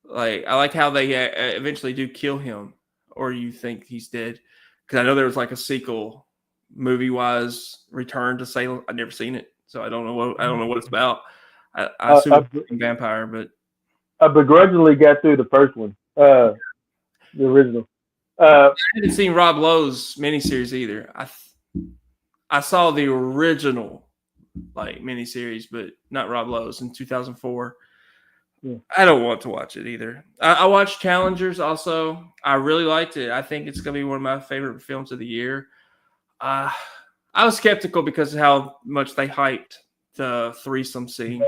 Like I like how they eventually do kill him, or you think he's dead, because I know there was like a sequel, movie-wise, Return to Salem. I've never seen it, so I don't know what it's about. I assume it's a vampire, but I begrudgingly got through the first one, the original. I haven't seen Rob Lowe's miniseries either. I saw the original miniseries, but not Rob Lowe's in 2004. Yeah. I don't want to watch it either. I watched Challengers also. I really liked it. I think it's going to be one of my favorite films of the year. I was skeptical because of how much they hyped the threesome scene.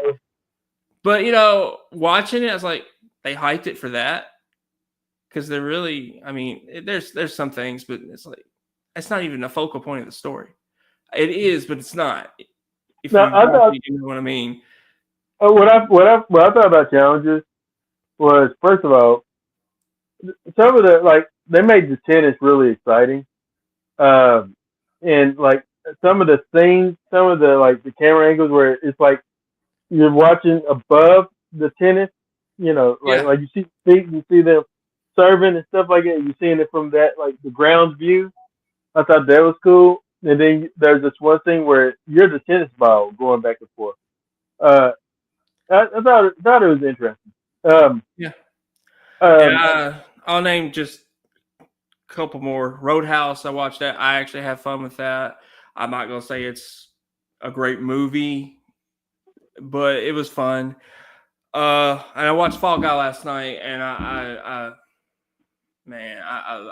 But, watching it, I was like, they hyped it for that. Because they're really, I mean, there's some things, but it's like, it's not even a focal point of the story. It is, but it's not. If you know what I mean. What I thought about Challenges was, first of all, some of the they made the tennis really exciting, and some of the scenes, some of the camera angles where it's like you're watching above the tennis, like you see feet, you see them serving and stuff like that. You're seeing it from that the ground view. I thought that was cool. And then there's this one thing where you're the tennis ball going back and forth. I thought it was interesting. I'll name just a couple more. Roadhouse, I watched that. I actually had fun with that. I'm not gonna say it's a great movie, but it was fun. And I watched Fall Guy last night, and I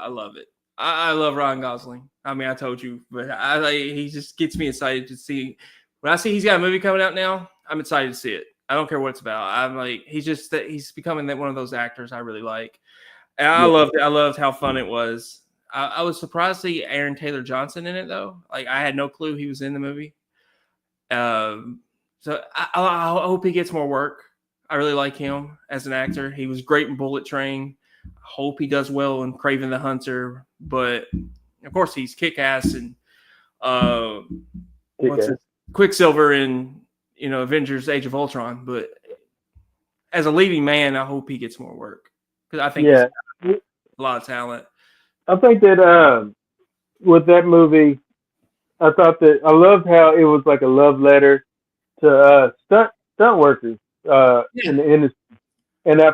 love it. I love Ryan Gosling. I mean, I told you, but he just gets me excited to see. When I see he's got a movie coming out now, I'm excited to see it. I don't care what it's about. I'm like, he's becoming one of those actors I really like. And I loved it. I loved how fun it was. I was surprised to see Aaron Taylor Johnson in it, though. Like, I had no clue he was in the movie. So I hope he gets more work. I really like him as an actor. He was great in Bullet Train. I hope he does well in Kraven the Hunter. But, of course, he's kick-ass and Quicksilver in Avengers Age of Ultron. But as a leading man, I hope he gets more work. Because I think he's got a lot of talent. I think that with that movie, I loved how it was like a love letter to stunt workers in the industry. And I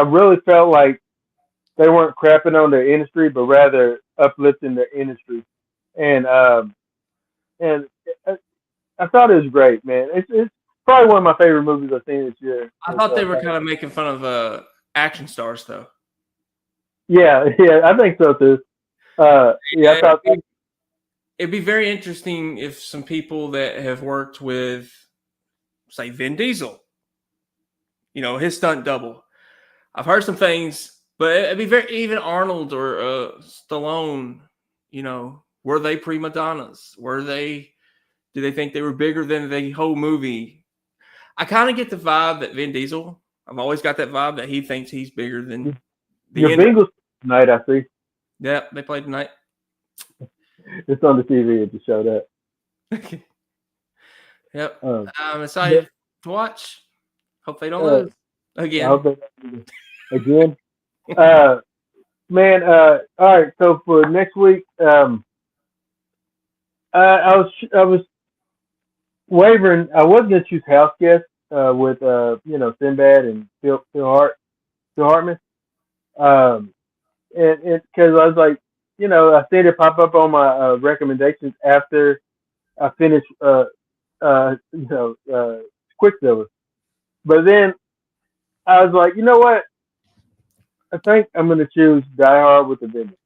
really felt like they weren't crapping on their industry, but rather uplifting their industry. And I thought it was great, man. It's probably one of my favorite movies I've seen this year. I thought they were kind of making fun of action stars, though. Yeah, I think so too. I thought it'd be very interesting if some people that have worked with, say, Vin Diesel, his stunt double. I've heard some things, but it'd be even Arnold or Stallone. Were they prima donnas? Do they think they were bigger than the whole movie? I kind of get the vibe that Vin Diesel. I've always got that vibe that he thinks he's bigger than the Bengals tonight. I see. Yeah, they played tonight. It's on the TV. It just showed up. Yep. Um, I'm excited to watch. Hope they don't uh, lose I again. hope that again. Man. All right. So for next week, I was wavering. I was gonna choose house guest with Sinbad and Phil Hartman. Um, and because I was like, I seen it pop up on my recommendations after I finished Quicksilver. But then I was like, you know what? I think I'm gonna choose Die Hard with the Vengeance.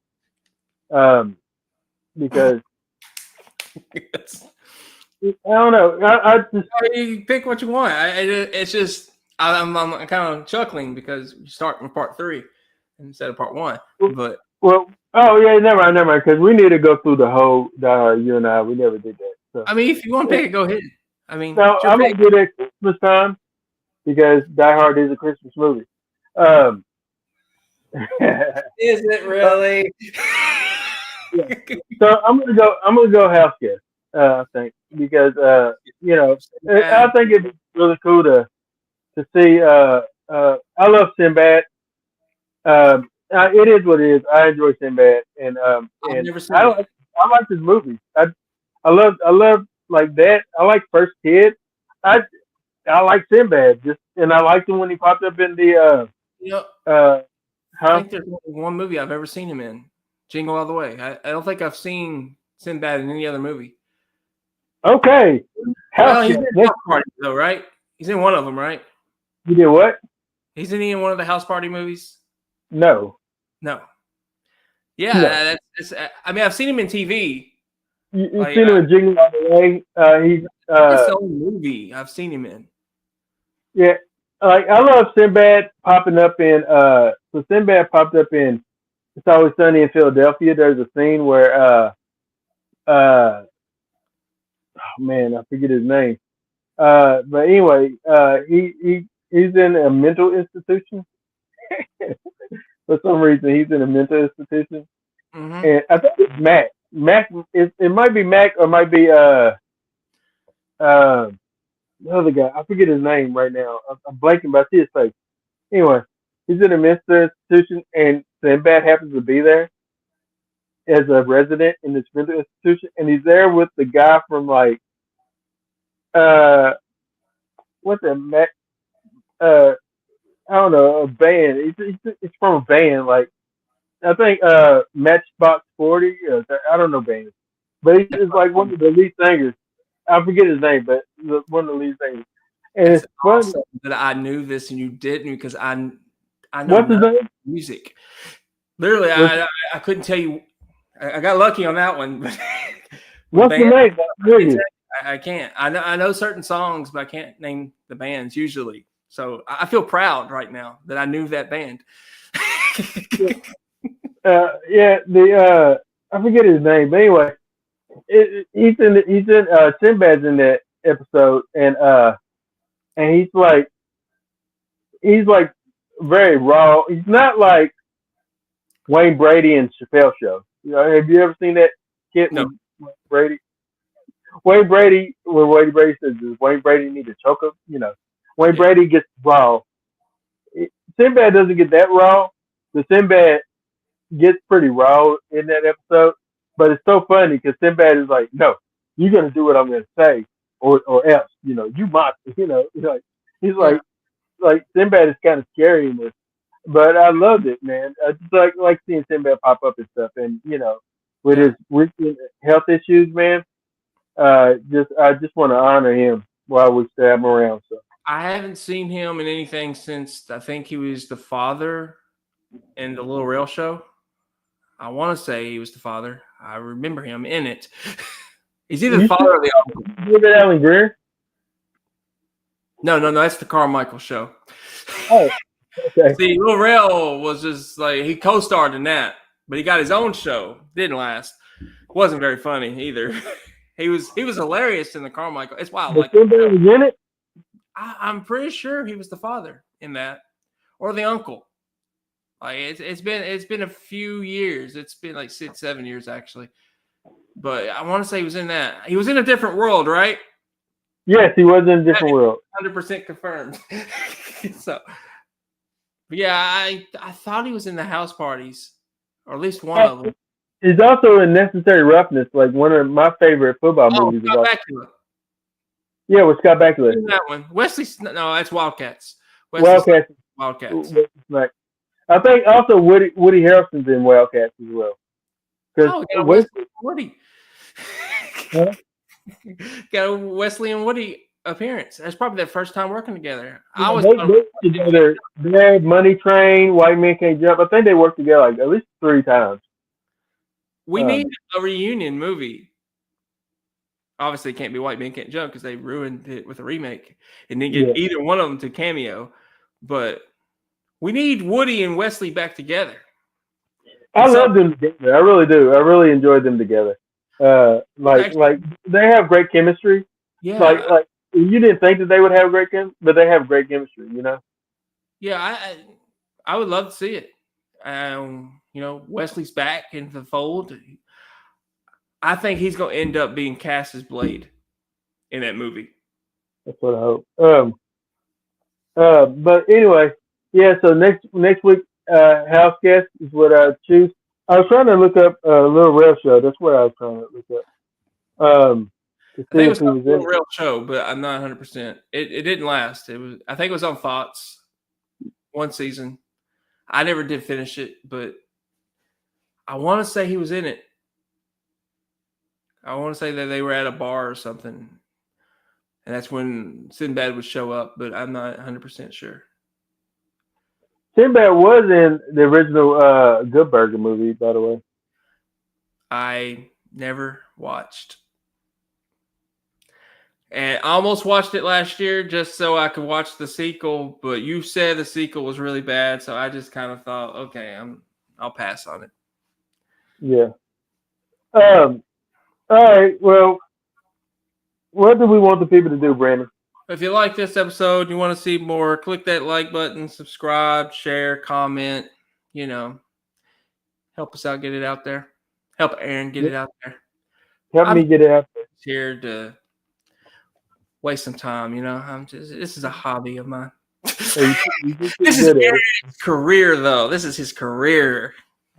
Because I don't know. I just You pick what you want. It's just I'm kind of chuckling because you start with part 3 instead of part 1. But well, oh yeah, never mind. Because we need to go through the whole Die Hard. You and I, we never did that. So I mean, if you want to pick it, go ahead. I mean, no, it's your I'm gonna pick. do that Christmas time because Die Hard is a Christmas movie. Um, Is it really? yeah. So I'm gonna go house guest. I think because I think it'd be really cool to see. I love Sinbad. It is what it is. I enjoy Sinbad, I've and never seen it. I like his movies. I love like that. I like First Kid. I I like Sinbad and I liked him when he popped up in the You know, uh I huh. think there's only one movie I've ever seen him in, Jingle All the Way. I don't think I've seen Sinbad in any other movie. Okay, house Well, he's guest. in House Party though, right? He's in one of them, right? You did what? He's in one of the House Party movies. No, No. Yeah, no. I mean, I've seen him in TV. You Like seen him in Jingle All the Way? He's that's the only movie I've seen him in. yeah. Like I love Sinbad popping up in so Sinbad popped up in It's Always Sunny in Philadelphia. There's a scene where uh oh man, I forget his name. But anyway, he's in a mental institution. For some reason he's in a mental institution. Mm-hmm. And I think it's Mac. It might be Mac or might be uh the other guy. I forget his name right now. I'm blanking, but I see his face. Anyway, he's in a mental institution, and Sinbad happens to be there as a resident in this mental institution, and he's there with the guy from like uh what's that Mac I don't know, a band. It's from a band like I think Matchbox 40. I don't know bands, but he's like one of the lead singers. I forget his name, but one of the lead singers. And That's it's funny. awesome that I knew this and you didn't because I know What's his nothing name? about music. Literally, What's, I couldn't tell you. I got lucky on that one, but with what's the bands, name? Really? I can't. I know certain songs, but I can't name the bands usually. So I feel proud right now that I knew that band. Yeah, I forget his name, but anyway, he's in Sinbad's in that episode, and he's like very raw. He's not like Wayne Brady and Chappelle Show. Have you ever seen that kid No. with Wayne Brady? Wayne Brady, where Wayne Brady says, "Does Wayne Brady need to choke him?" Wayne Yeah. Brady gets raw. Sinbad doesn't get that raw. The Sinbad gets pretty raw in that episode, but it's so funny because Sinbad is like, "No, you're gonna do what I'm gonna say, or else, you monster." He's Yeah. like Sinbad is kind of scary in this, but I loved it, man. I just like seeing Sinbad pop up and stuff, and with Yeah. his recent health issues, man. I just want to honor him while we still have him around. So I haven't seen him in anything since I think he was the father in the Little Rail Show. I want to say he was the father. I remember him in it. He's either the you father or the uncle. David Allen Greer? No, that's the Carmichael Show. Oh, okay. See, Lil Rel was just like he co-starred in that, but he got his own show. Didn't last. Wasn't very funny either. He was hilarious in the Carmichael. It's wild. But Like Sinbad was in it. I'm pretty sure he was the father in that, or the uncle. Like it's been a few years. It's been like 6, 7 years actually. But I want to say he was in that. He was in a different world, right? Yes, he was in a different world. 100% confirmed. So, but yeah, I thought he was in the House Parties, or at least one of them. He's also in Necessary Roughness, like one of my favorite football movies. Scott Bakula. Yeah, with Scott Bakula. That one. Wesley. No, that's Wildcats. Wildcats. I think also Woody Harrelson's in Wildcats as well. Oh, got Wesley and Woody. Huh? Got a Wesley and Woody appearance. That's probably their first time working together. Yeah, they together. They had Money Train, White Men Can't Jump. I think they worked together like at least 3 times. We need a reunion movie. Obviously, it can't be White Men Can't Jump because they ruined it with a remake and didn't get either one of them to cameo. But we need Woody and Wesley back together. I love them together. I really do. I really enjoyed them together. Like they have great chemistry. Yeah. Like you didn't think that they would have great chemistry, but they have great chemistry. You know. Yeah, I would love to see it. Wesley's back in the fold. I think he's going to end up being cast as Blade in that movie. That's what I hope. But anyway, yeah. So next week, house guest is what I choose. I was trying to look up Little Rail Show. That's what I was trying to look up. I think it was a Little Rail Show, but I'm not 100%. It didn't last. I think it was on Fox, one season. I never did finish it, but I want to say he was in it. I want to say that they were at a bar or something, and that's when Sinbad would show up, but I'm not 100% sure. Sinbad was in the original Good Burger movie, by the way. I never watched. And I almost watched it last year just so I could watch the sequel, but you said the sequel was really bad, so I just kind of thought, okay, I'll pass on it. Yeah. All right. Well, what do we want the people to do, Brandon? If you like this episode, you want to see more, click that like button, subscribe, share, comment, help us out, get it out there. Help Aaron get it out there. Help me get it out there. Here to waste some time, this is a hobby of mine. This is Aaron's career, though. This is his career.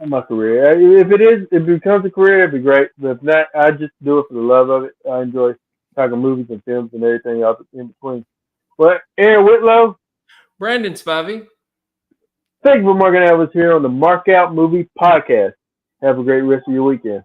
My career. If it becomes a career, it'd be great. But if not, I just do it for the love of it. I enjoy talking movies and films and everything else in between. Well, Aaron Whitlow, Brandon Spivey. Thank you for marking out with us here on the Mark Out Movie Podcast. Have a great rest of your weekend.